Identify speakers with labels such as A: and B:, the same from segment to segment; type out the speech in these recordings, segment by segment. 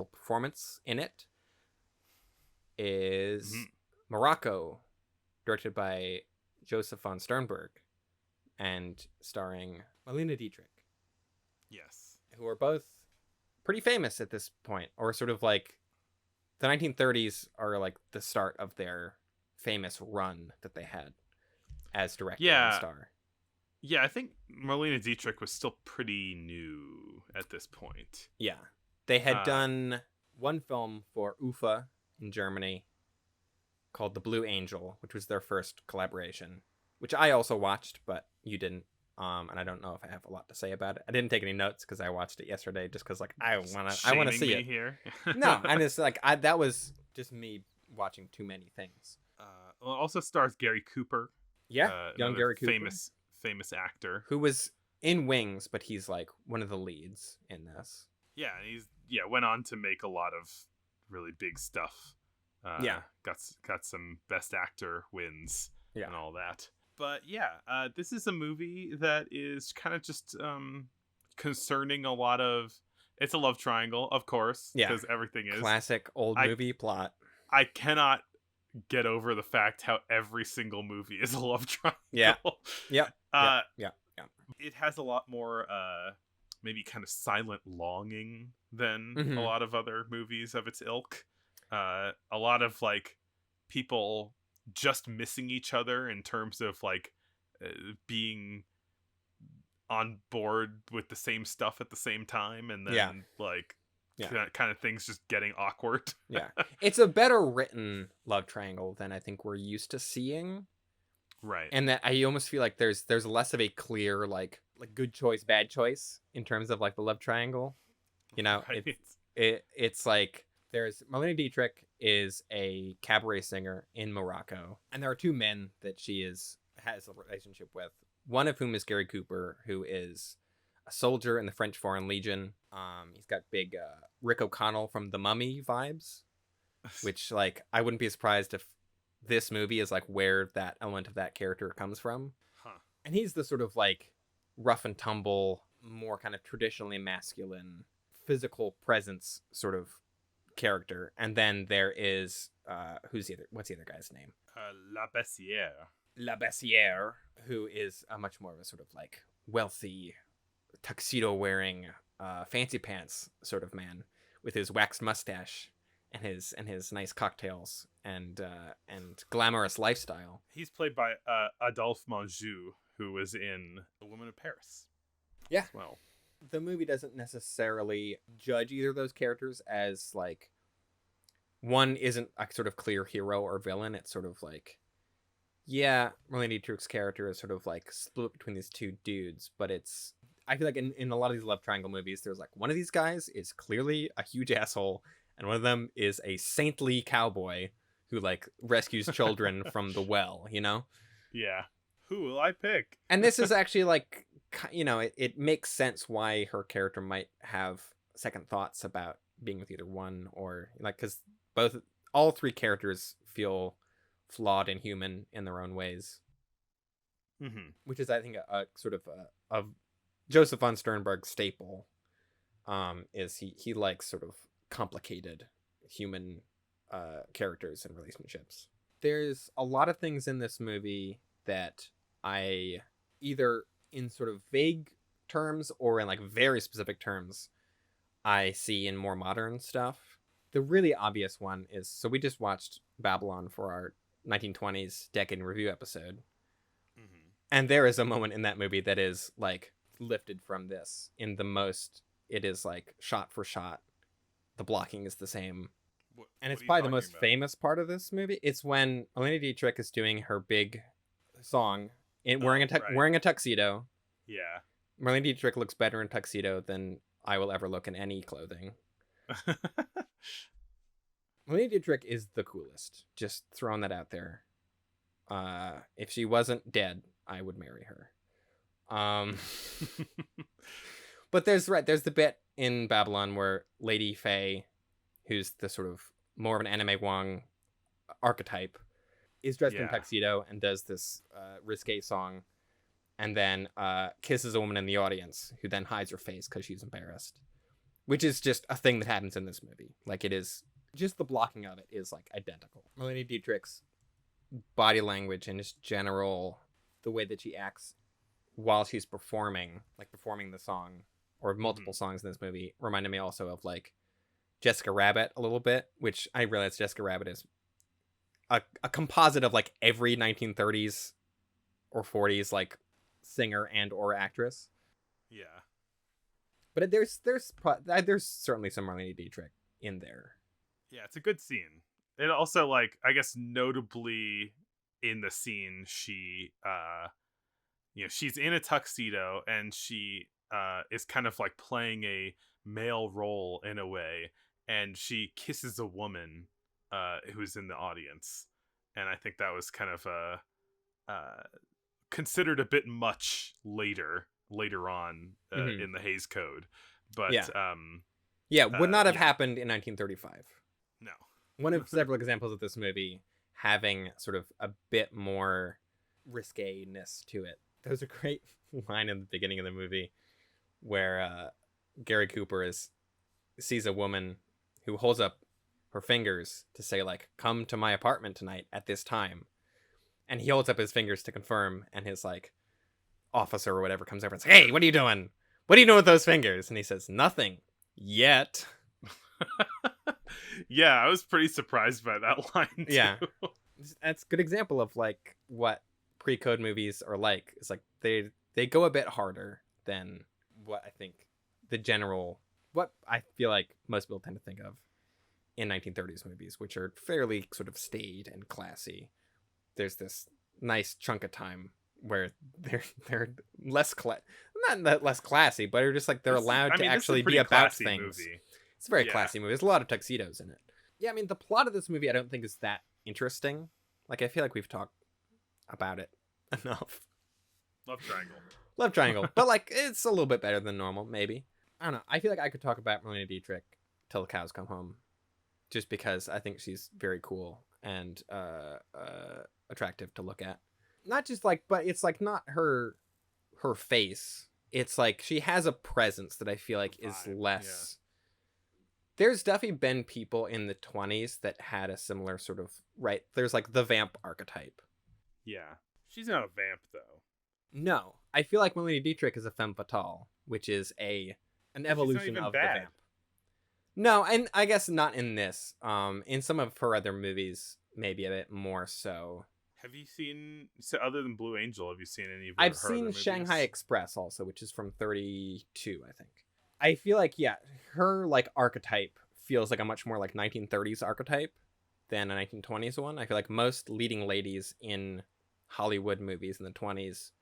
A: performance in it is
B: Mhm.
A: Morocco, directed by Joseph von Sternberg and starring Marlene Dietrich,
B: Yes.
A: who are both pretty famous at this point, or sort of like the 1930s are like the start of their famous run that they had as director and
B: Yeah.
A: star.
B: Yeah, I think Marlene Dietrich was still pretty new at this point.
A: Yeah. They had
B: Uh,
A: done one film for UFA in Germany called The Blue Angel, which was their first collaboration, which I also watched, but you didn't. And I don't know if I have a lot to say about it. I didn't take any notes because I watched it yesterday, just because like I want to
B: shaming
A: see
B: me
A: it.
B: here.
A: No, and it's like that was just me watching too many things.
B: Well, it also stars Gary Cooper.
A: Yeah, young
B: Another
A: Gary Cooper,
B: famous actor
A: who was in Wings, but he's like one of the leads in this.
B: Yeah, and went on to make a lot of really big stuff. Got some Best Actor wins and all that. But yeah, this is a movie that is kind of just concerning a lot of. It's a love triangle, of course, because everything is
A: classic old movie plot.
B: I cannot get over the fact how every single movie is a love triangle.
A: Yeah.
B: It has a lot more maybe kind of silent longing than a lot of other movies of its ilk. A lot of like people just missing each other in terms of like being on board with the same stuff at the same time, and then kind of things just getting awkward.
A: It's a better written love triangle than I think we're used to seeing.
B: Right.
A: And that I almost feel like there's less of a clear like good choice, bad choice in terms of like the love triangle. You know,
B: right.
A: it's like there's Marlene Dietrich is a cabaret singer in Morocco, and there are two men that she has a relationship with. One of whom is Gary Cooper, who is a soldier in the French Foreign Legion. He's got big Rick O'Connell from The Mummy vibes, which like I wouldn't be surprised if this movie is like where that element of that character comes from. And he's the sort of like rough and tumble, more kind of traditionally masculine, physical presence sort of character. And then there is what's the other guy's name? La Bessière, who is a much more of a sort of like wealthy, tuxedo wearing, fancy pants sort of man with his waxed mustache and his nice cocktails and glamorous lifestyle.
B: He's played by Adolphe Menjou, who was in The Woman of Paris.
A: Yeah.
B: Well,
A: the movie doesn't necessarily judge either of those characters as like one isn't a sort of clear hero or villain. It's sort of like, yeah, Marlene Dietrich's character is sort of like split between these two dudes, but I feel like in a lot of these love triangle movies, there's like one of these guys is clearly a huge asshole, and one of them is a saintly cowboy who like rescues children from the well, you know?
B: Yeah. Who will I pick?
A: And this is actually like, you know, it makes sense why her character might have second thoughts about being with either one, or like, because all three characters feel flawed and human in their own ways. Which is, I think, a sort of a Joseph von Sternberg staple. Is he likes sort of complicated human characters and relationships. There's a lot of things in this movie that I either in sort of vague terms or in like very specific terms I see in more modern stuff. The really obvious one is, so we just watched Babylon for our 1920s Decade in Review episode. And there is a moment in that movie that is like lifted from this in the most, it is like shot for shot. The blocking is the same. And it's probably the most famous part of this movie. It's when Marlene Dietrich is doing her big song wearing a tuxedo.
B: Yeah.
A: Marlene Dietrich looks better in tuxedo than I will ever look in any clothing. Marlene Dietrich is the coolest. Just throwing that out there. If she wasn't dead, I would marry her. But there's the bit in Babylon where Lady Faye, who's the sort of more of an anime Wong archetype, is dressed in a tuxedo and does this risque song, and then kisses a woman in the audience who then hides her face because she's embarrassed. which is just a thing that happens in this movie. Like, it is just the blocking of it is like identical. Marlene Dietrich's body language and just general the way that she acts while she's performing the song or multiple songs in this movie reminded me also of like Jessica Rabbit a little bit, which I realize Jessica Rabbit is a composite of like every 1930s or 40s like singer and or actress.
B: Yeah.
A: But there's certainly some Marlene Dietrich in there.
B: Yeah, it's a good scene. It also, like, I guess notably in the scene, she she's in a tuxedo and she is kind of like playing a male role in a way, and she kisses a woman who's in the audience, and I think that was kind of considered a bit much later on in the Hays Code, but
A: would not have happened in 1935.
B: No.
A: One of several examples of this movie having sort of a bit more risque-ness to it. There's a great line in the beginning of the movie where Gary Cooper sees a woman who holds up her fingers to say, like, come to my apartment tonight at this time. And he holds up his fingers to confirm, and his, like, officer or whatever comes over and says, hey, what are you doing? What are you doing with those fingers? And he says, nothing. Yet.
B: Yeah, I was pretty surprised by that line, too.
A: Yeah. That's a good example of, like, what pre-code movies are like. It's like they go a bit harder than what I think what I feel like most people tend to think of in 1930s movies, which are fairly sort of staid and classy. There's this nice chunk of time where they're not that less classy, but they're just like they're allowed to actually be about things. Movie. It's a very classy movie. There's a lot of tuxedos in it. Yeah, I mean, the plot of this movie I don't think is that interesting. Like, I feel like we've talked about it enough. Love triangle. But, like, it's a little bit better than normal, maybe. I don't know. I feel like I could talk about Marlene Dietrich till the cows come home, just because I think she's very cool and attractive to look at. Not just, like, but it's, like, not her face. It's, like, she has a presence that I feel like is less... Yeah. There's definitely been people in the 20s that had a similar sort of, right? There's, like, the vamp archetype.
B: Yeah. She's not a vamp, though.
A: No. I feel like Marlene Dietrich is a femme fatale, which is an evolution of the vamp. No, and I guess not in this. In some of her other movies, maybe a bit more so.
B: Have you seen, so other than Blue Angel, have you seen any of
A: I've seen Shanghai Express also, which is from 32, I think. I feel like, yeah, her, like, archetype feels like a much more, like, 1930s archetype than a 1920s one. I feel like most leading ladies in Hollywood movies in the 20s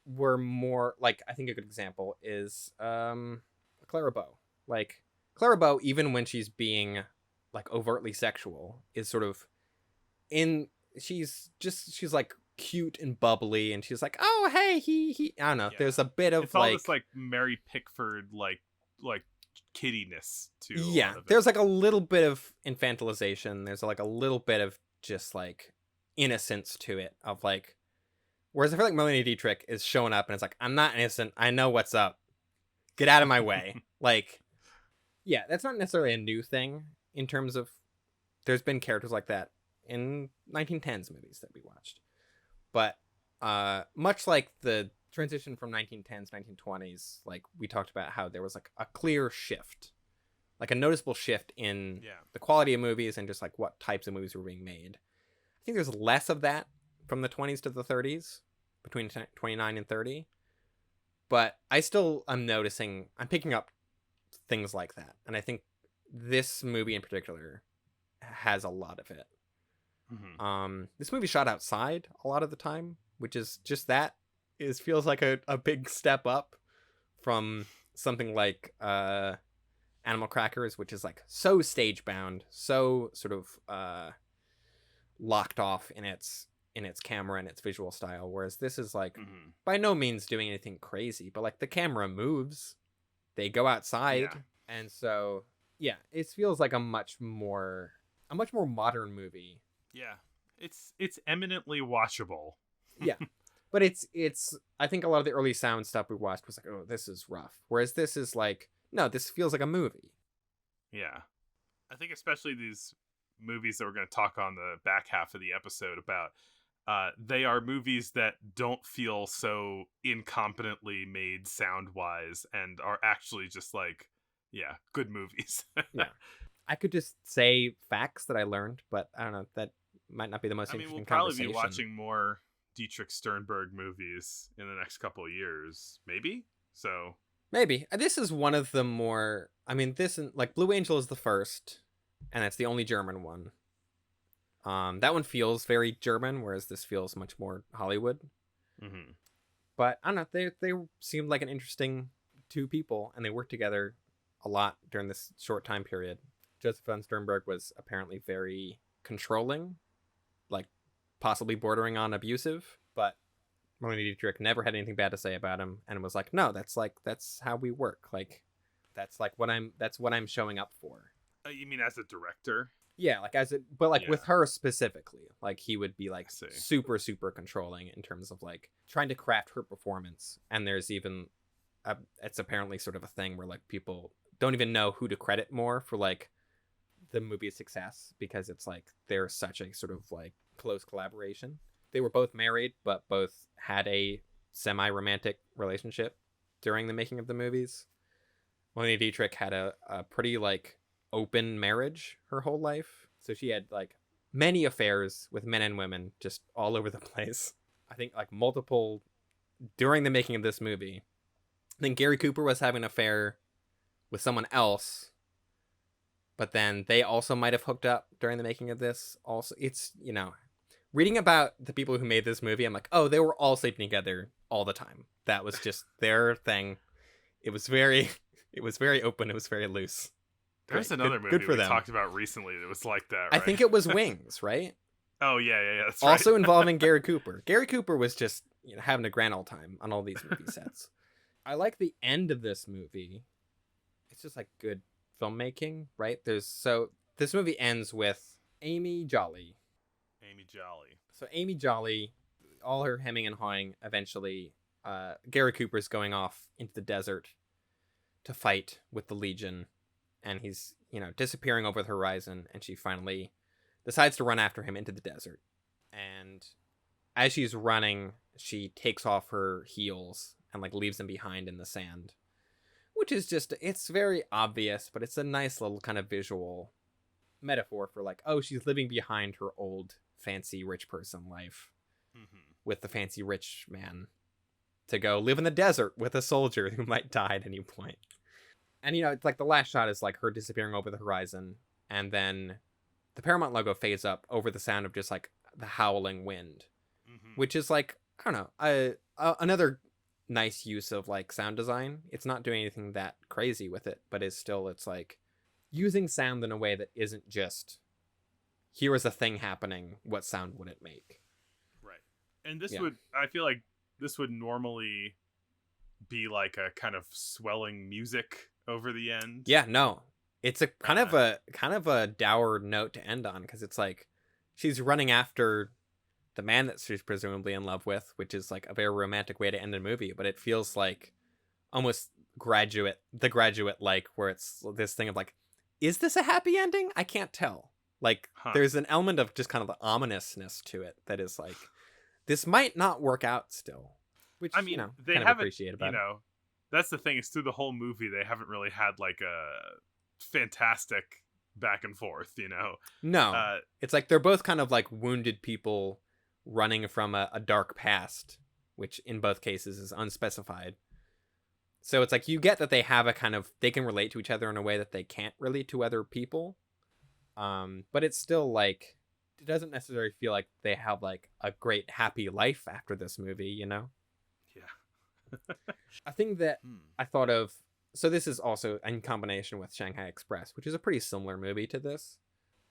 A: were more, like, I think a good example is Clara Bow. Like, Clara Bow, even when she's being, like, overtly sexual, is sort of she's like cute and bubbly, and she's like, oh, hey, he I don't know. Yeah. There's a bit of,
B: it's all this, like, Mary Pickford, like kiddiness to
A: there's like a little bit of infantilization. There's like a little bit of just like innocence to it of like, whereas I feel like Marlene Dietrich is showing up and it's like, I'm not innocent, I know what's up, get out of my way. Like, yeah, that's not necessarily a new thing in terms of there's been characters like that in 1910s movies that we watched, but much like the transition from 1910s 1920s, like we talked about how there was like a clear shift, like a noticeable shift in the quality of movies and just like what types of movies were being made. I think there's less of that from the 20s to the 30s, between 29 and 30, but I still am noticing, I'm picking up things like that, and I think this movie in particular has a lot of it. This movie shot outside a lot of the time, which is just feels like a big step up from something like Animal Crackers, which is like so stage bound, so sort of locked off in its camera and its visual style, whereas this is like by no means doing anything crazy, but like the camera moves, they go outside, and so it feels like a much more modern movie.
B: It's eminently watchable.
A: But it's I think a lot of the early sound stuff we watched was like, oh, this is rough. Whereas this is like, no, this feels like a movie.
B: Yeah. I think especially these movies that we're going to talk on the back half of the episode about, they are movies that don't feel so incompetently made sound wise and are actually just like, yeah, good movies.
A: Yeah. I could just say facts that I learned, but I don't know. That might not be the most
B: I mean, we'll
A: interesting
B: probably be
A: conversation.
B: watching more Dietrich Sternberg movies in the next couple of years, maybe. So,
A: Maybe. This is one of the more. I mean, like Blue Angel is the first, and it's the only German one. That one feels very German, whereas this feels much more Hollywood.
B: mhm.
A: But I don't know. They seemed like an interesting two people, and they worked together a lot during this short time period. Joseph von Sternberg was apparently very controlling, like possibly bordering on abusive, but Marlene Dietrich never had anything bad to say about him, and was like, no, that's how we work. Like, that's what I'm showing up for.
B: You mean as a director?
A: Yeah, like as it, but like with
B: Yeah,
A: her specifically, like he would be
B: I
A: like
B: see.
A: super controlling in terms of like trying to craft her performance. And there's even it's apparently sort of a thing where like people don't even know who to credit more for like the movie's success, because it's like they're such a sort of like close collaboration. They were both married, but both had a semi-romantic relationship during the making of the movies. Marlene Dietrich had a pretty like open marriage her whole life. So she had like many affairs with men and women just all over the place. I think like multiple during the making of this movie. I think Gary Cooper was having an affair with someone else, but then they also might have hooked up during the making of this. Also, it's, reading about the people who made this movie, I'm like, oh, they were all sleeping together all the time. That was just their thing. It was very, it was very open. It was very loose.
B: There's
A: Great,
B: another
A: good
B: movie
A: for
B: we
A: them.
B: talked about recently that was like that,
A: I
B: right?
A: think it was Wings, right?
B: Oh yeah, that's right.
A: Also involving Gary Cooper. Gary Cooper was just having a grand old time on all these movie sets. I like the end of this movie. It's just like good filmmaking, right? This movie ends with Amy Jolly.
B: Amy Jolly.
A: So Amy Jolly, all her hemming and hawing, eventually, Gary Cooper's going off into the desert to fight with the Legion, and he's disappearing over the horizon, and she finally decides to run after him into the desert. And as she's running, she takes off her heels and like leaves them behind in the sand, which is just, it's very obvious, but it's a nice little kind of visual metaphor for like, oh, she's living behind her old fancy rich person life
B: Mm-hmm.
A: with the fancy rich man to go live in the desert with a soldier who might die at any point. And it's like the last shot is like her disappearing over the horizon, and then the Paramount logo fades up over the sound of just like the howling wind,
B: Mm-hmm.
A: which is like, I don't know, another nice use of like sound design. It's not doing anything that crazy with it, but it's like using sound in a way that isn't just, here is a thing happening, what sound would it make?
B: Right. And this
A: Yeah.
B: would, I feel like this would normally be like a kind of swelling music over the end.
A: Yeah, no. It's a kind of a dour note to end on, because it's like she's running after the man that she's presumably in love with, which is like a very romantic way to end a movie, but it feels like almost the graduate, like, where it's this thing of like, is this a happy ending? I can't tell. Like,
B: Huh.
A: there's an element of just kind of the ominousness to it that is like, this might not work out still, which,
B: I mean, they
A: kind of
B: haven't,
A: appreciate about it.
B: that's the thing, is through the whole movie, they haven't really had like a fantastic back and forth,
A: No, it's like they're both kind of like wounded people running from a dark past, which in both cases is unspecified. So it's like you get that they have a kind of, they can relate to each other in a way that they can't relate to other people. But it's still like, it doesn't necessarily feel like they have like a great happy life after this movie,
B: Yeah.
A: I think that I thought of, so this is also in combination with Shanghai Express, which is a pretty similar movie to this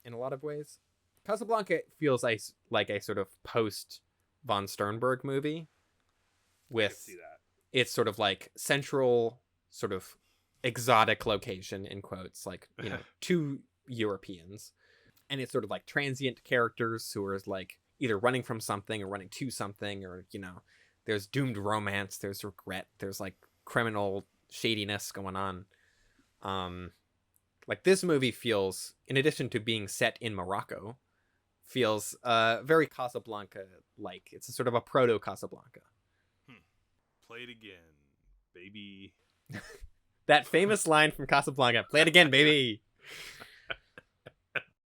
A: in a lot of ways. Casablanca feels like a sort of post von Sternberg movie
B: I
A: with
B: see that.
A: its sort of like central sort of exotic location in quotes, like, two Europeans, and it's sort of like transient characters who are like either running from something or running to something, or there's doomed romance, there's regret, there's like criminal shadiness going on. Like this movie feels, in addition to being set in Morocco, feels very Casablanca like. It's a sort of a proto Casablanca.
B: Play it again, baby.
A: That famous line from Casablanca, play it again, baby.